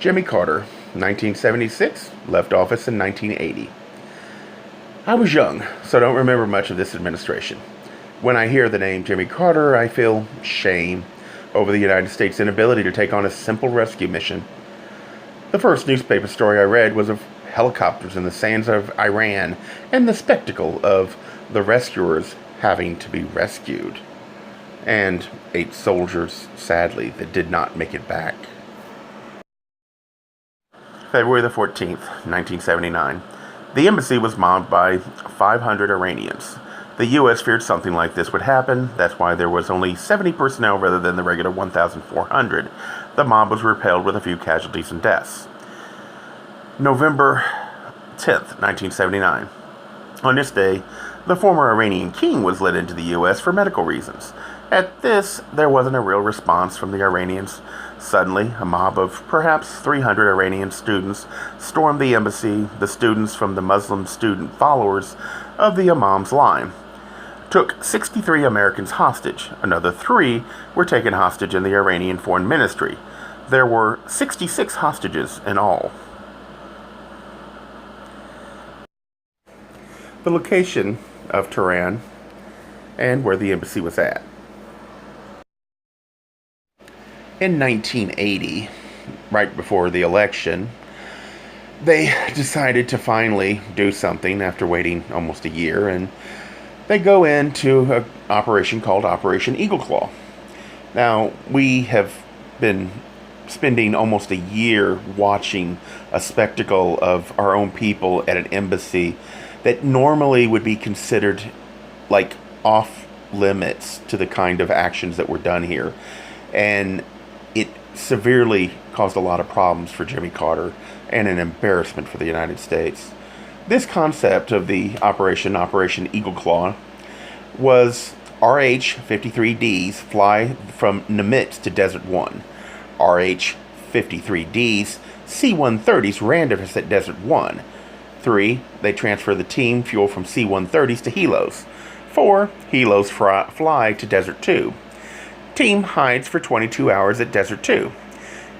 Jimmy Carter, 1976, left office in 1980. I was young, so don't remember much of this administration. When I hear the name Jimmy Carter, I feel shame over the United States' inability to take on a simple rescue mission. The first newspaper story I read was of helicopters in the sands of Iran and the spectacle of the rescuers having to be rescued. And 8 soldiers, sadly, that did not make it back. February the 14th, 1979. The embassy was mobbed by 500 Iranians. The U.S. feared something like this would happen. That's why there was only 70 personnel rather than the regular 1,400. The mob was repelled with a few casualties and deaths. November 10th, 1979. On this day, the former Iranian king was led into the U.S. for medical reasons. At this, there wasn't a real response from the Iranians. Suddenly, a mob of perhaps 300 Iranian students stormed the embassy. The students from the Muslim student followers of the Imam's line took 63 Americans hostage. Another 3 were taken hostage in the Iranian Foreign Ministry. There were 66 hostages in all. The location of Tehran and where the embassy was at. In 1980, right before the election, they decided to finally do something after waiting almost a year, and they go into an operation called Operation Eagle Claw. Now, we have been spending almost a year watching a spectacle of our own people at an embassy that normally would be considered like off limits to the kind of actions that were done here. And it severely caused a lot of problems for Jimmy Carter and an embarrassment for the United States. This concept of the Operation Eagle Claw was RH-53Ds fly from Nimitz to Desert 1. RH-53Ds C-130s randomness at Desert 1. 3. They transfer the team fuel from C-130s to helos. 4. Helos fly to Desert 2. Team hides for 22 hours at Desert 2.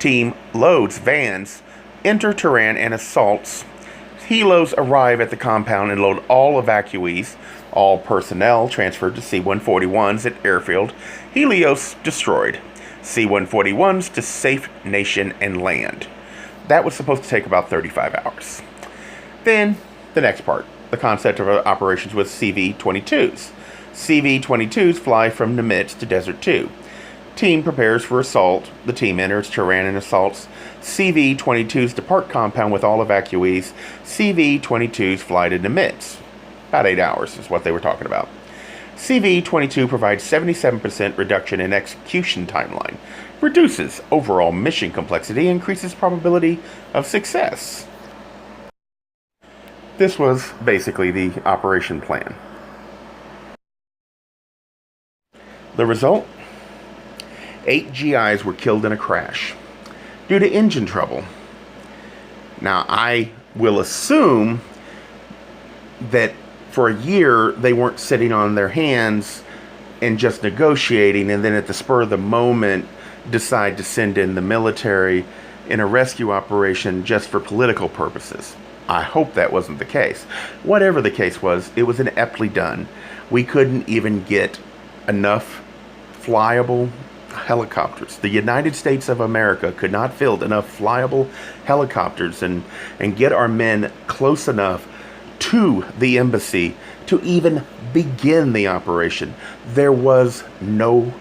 Team loads vans, enter Tehran and assaults. Helos arrive at the compound and load all evacuees. All personnel transferred to C-141s at airfield. Helios destroyed. C-141s to safe nation and land. That was supposed to take about 35 hours. Then, the next part. The concept of operations was CV-22s. CV-22s fly from Nimitz to Desert 2. Team prepares for assault. The team enters Tehran and assaults. CV-22s depart compound with all evacuees. CV-22s fly to Nimitz. About 8 hours is what they were talking about. CV-22 provides 77% reduction in execution timeline, reduces overall mission complexity, increases probability of success. This was basically the operation plan. The result? 8 GIs were killed in a crash due to engine trouble. Now, I will assume that for a year they weren't sitting on their hands and just negotiating, and then at the spur of the moment decide to send in the military in a rescue operation just for political purposes. I hope that wasn't the case. Whatever the case was, it was ineptly done. We couldn't even get enough flyable helicopters. The United States of America could not field enough flyable helicopters and get our men close enough to the embassy to even begin the operation. There was no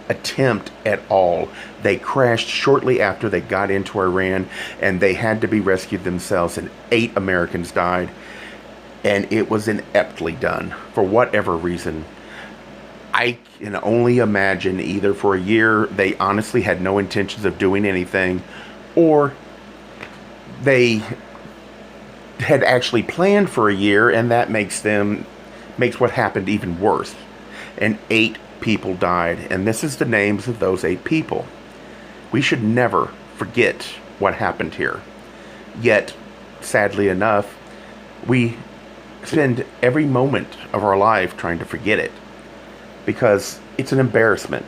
attempt at all. They crashed shortly after they got into Iran, and they had to be rescued themselves, and 8 Americans died, and it was ineptly done for whatever reason. I can only imagine either for a year they honestly had no intentions of doing anything, or they had actually planned for a year, and that makes what happened even worse. And 8 people died, and this is the names of those 8 people. We should never forget what happened here. Yet, sadly enough, we spend every moment of our life trying to forget it because it's an embarrassment.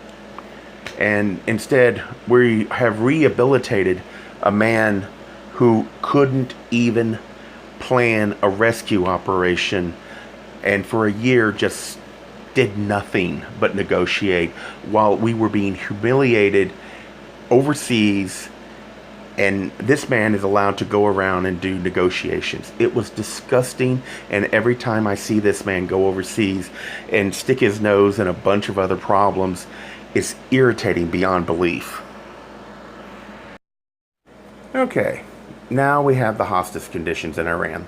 And instead, we have rehabilitated A man who couldn't even plan a rescue operation and for a year just did nothing but negotiate while we were being humiliated overseas, and this man is allowed to go around and do negotiations. It was disgusting, and every time I see this man go overseas and stick his nose in a bunch of other problems, it's irritating beyond belief. Okay, now we have the hostage conditions in Iran.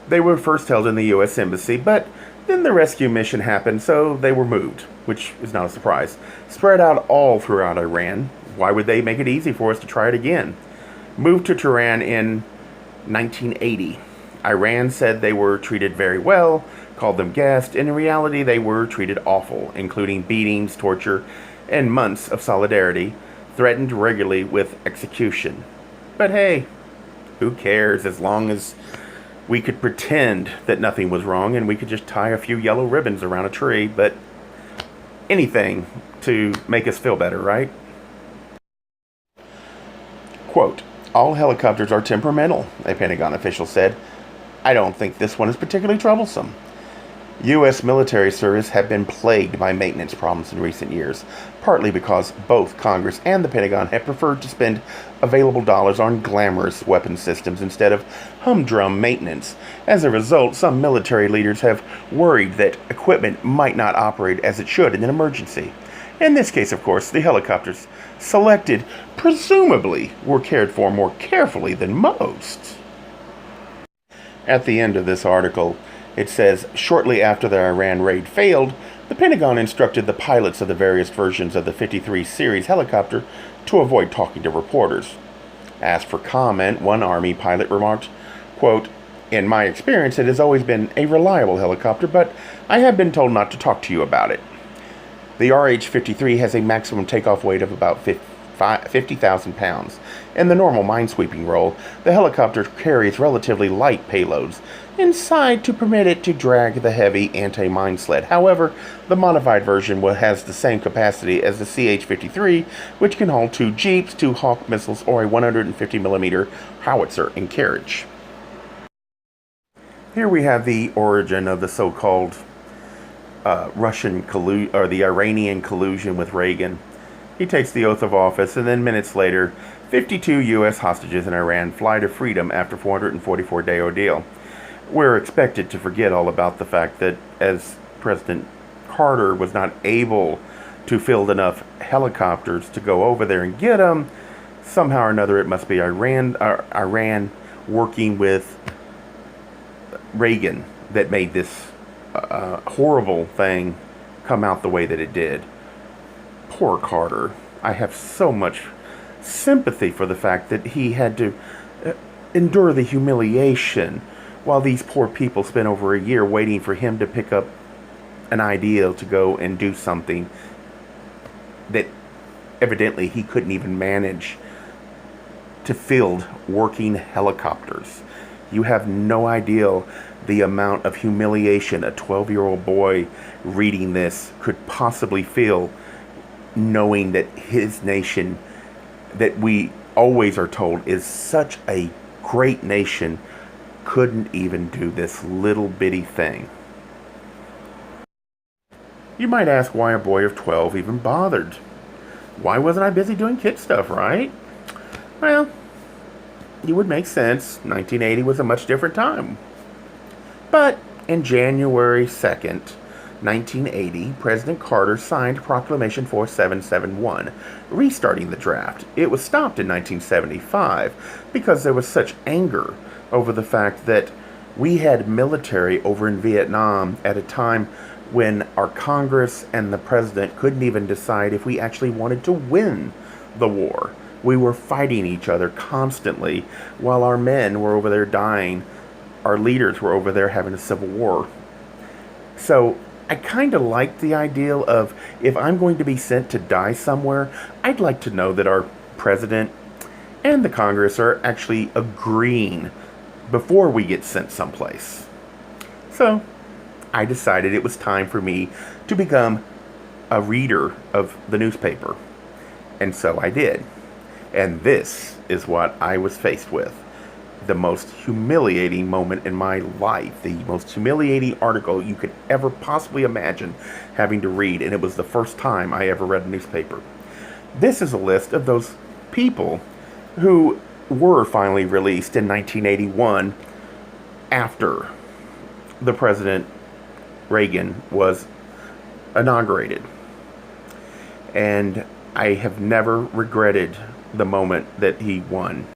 They were first held in the U.S. Embassy, but then the rescue mission happened, so they were moved, which is not a surprise. Spread out all throughout Iran. Why would they make it easy for us to try it again? Moved to Tehran in 1980. Iran said they were treated very well, called them guests. In reality, they were treated awful, including beatings, torture, and months of solidarity, threatened regularly with execution. But hey, who cares as long as we could pretend that nothing was wrong and we could just tie a few yellow ribbons around a tree, but anything to make us feel better, right? Quote, all helicopters are temperamental, a Pentagon official said. I don't think this one is particularly troublesome. U.S. military service have been plagued by maintenance problems in recent years, partly because both Congress and the Pentagon have preferred to spend available dollars on glamorous weapon systems instead of humdrum maintenance. As a result, some military leaders have worried that equipment might not operate as it should in an emergency. In this case, of course, the helicopters selected, presumably, were cared for more carefully than most. At the end of this article, it says, shortly after the Iran raid failed, the Pentagon instructed the pilots of the various versions of the 53 series helicopter to avoid talking to reporters. Asked for comment, one Army pilot remarked, quote, in my experience, it has always been a reliable helicopter, but I have been told not to talk to you about it. The RH-53 has a maximum takeoff weight of about 50,000 pounds. In the normal minesweeping role, the helicopter carries relatively light payloads inside to permit it to drag the heavy anti-mine sled. However, the modified version has the same capacity as the CH-53, which can hold 2 Jeeps, 2 Hawk missiles, or a 150mm howitzer in carriage. Here we have the origin of the so-called the Iranian collusion with Reagan. He takes the oath of office, and then minutes later, 52 U.S. hostages in Iran fly to freedom after a 444-day ordeal. We're expected to forget all about the fact that as President Carter was not able to field enough helicopters to go over there and get them, somehow or another it must be Iran working with Reagan that made this horrible thing come out the way that it did. Poor Carter. I have so much sympathy for the fact that he had to endure the humiliation while these poor people spent over a year waiting for him to pick up an idea to go and do something that evidently he couldn't even manage to field working helicopters. You have no idea the amount of humiliation a 12-year-old boy reading this could possibly feel, knowing that his nation, that we always are told is such a great nation, couldn't even do this little bitty thing. You might ask why a boy of 12 even bothered. Why wasn't I busy doing kid stuff, right? Well, it would make sense. 1980 was a much different time. But in January 2nd, 1980, President Carter signed Proclamation 4771, restarting the draft. It was stopped in 1975 because there was such anger over the fact that we had military over in Vietnam at a time when our Congress and the President couldn't even decide if we actually wanted to win the war. We were fighting each other constantly while our men were over there dying. Our leaders were over there having a civil war. So I kind of liked the ideal of, if I'm going to be sent to die somewhere, I'd like to know that our president and the Congress are actually agreeing before we get sent someplace. So I decided it was time for me to become a reader of the newspaper. And so I did. And this is what I was faced with. The most humiliating moment in my life. The most humiliating article you could ever possibly imagine having to read. And it was the first time I ever read a newspaper. This is a list of those people who were finally released in 1981 after the President Reagan was inaugurated. And I have never regretted the moment that he won.